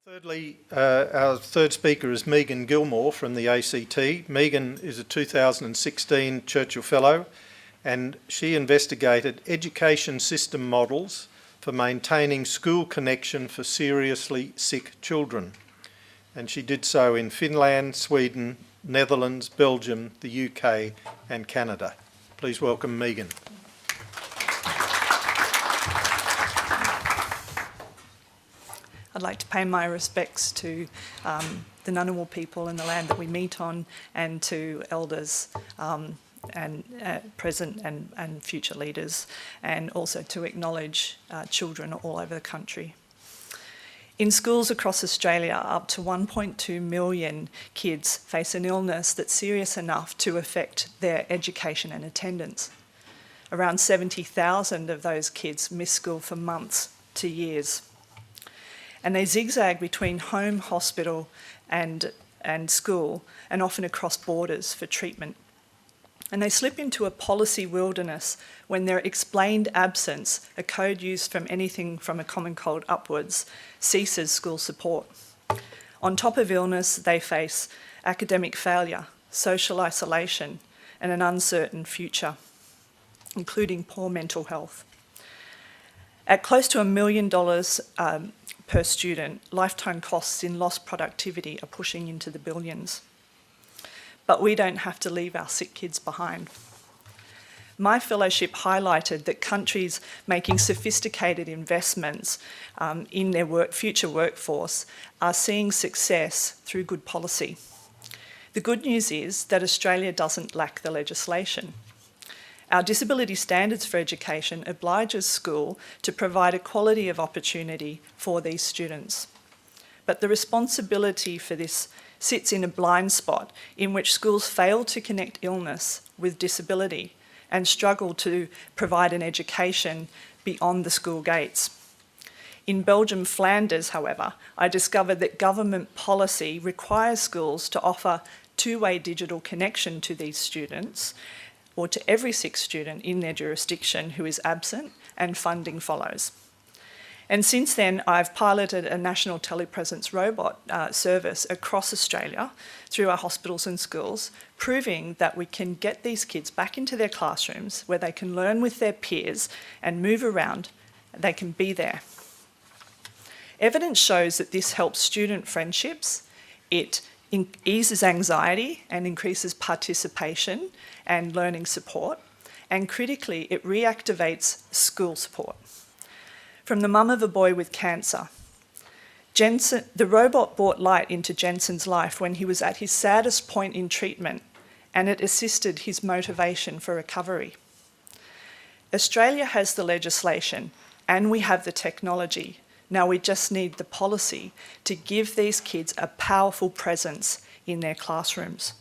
Thirdly, our third speaker is Megan Gilmour from the ACT. Megan is a 2016 Churchill Fellow, and she investigated education system models for maintaining school connection for seriously sick children. And she did so in Finland, Sweden, Netherlands, Belgium, the UK and Canada. Please welcome Megan. I'd like to pay my respects to the Ngunnawal people and the land that we meet on, and to elders and present and future leaders, and also to acknowledge children all over the country. In schools across Australia, up to 1.2 million kids face an illness that's serious enough to affect their education and attendance. Around 70,000 of those kids miss school for months to years. And they zigzag between home, hospital and school, and often across borders for treatment. And they slip into a policy wilderness when their explained absence, a code used from anything from a common cold upwards, ceases school support. On top of illness, they face academic failure, social isolation, and an uncertain future, including poor mental health. At close to $1 million per student, lifetime costs in lost productivity are pushing into the billions. But we don't have to leave our sick kids behind. My fellowship highlighted that countries making sophisticated investments in their future workforce are seeing success through good policy. The good news is that Australia doesn't lack the legislation. Our disability standards for education obliges school to provide equality of opportunity for these students. But the responsibility for this sits in a blind spot in which schools fail to connect illness with disability and struggle to provide an education beyond the school gates. In Belgium, Flanders, however, I discovered that government policy requires schools to offer two-way digital connection to these students, or to every sick student in their jurisdiction who is absent, and funding follows. And since then, I've piloted a national telepresence robot service across Australia through our hospitals and schools, proving that we can get these kids back into their classrooms where they can learn with their peers and move around, they can be there. Evidence shows that this helps student friendships, it eases anxiety and increases participation and learning support, and critically, it reactivates school support. From the mum of a boy with cancer, the robot brought light into Jensen's life when he was at his saddest point in treatment, and it assisted his motivation for recovery. Australia has the legislation and we have the technology. Now we just need the policy to give these kids a powerful presence in their classrooms.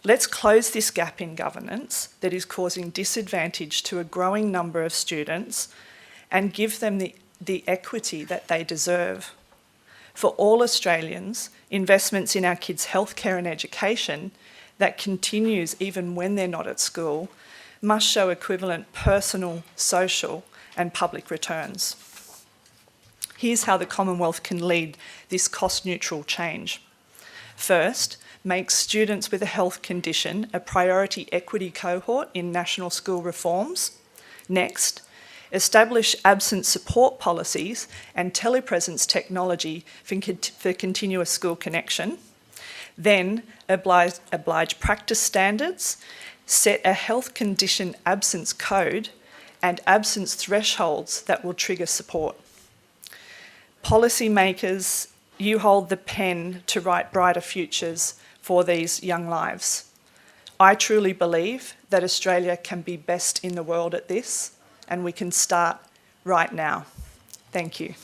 Let's close this gap in governance that is causing disadvantage to a growing number of students and give them the equity that they deserve. For all Australians, investments in our kids' healthcare and education that continues even when they're not at school must show equivalent personal, social and public returns. Here's how the Commonwealth can lead this cost-neutral change. First, make students with a health condition a priority equity cohort in national school reforms. Next, establish absence support policies and telepresence technology for continuous school connection. Then, oblige practice standards, set a health condition absence code and absence thresholds that will trigger support. Policymakers, you hold the pen to write brighter futures for these young lives. I truly believe that Australia can be best in the world at this, and we can start right now. Thank you.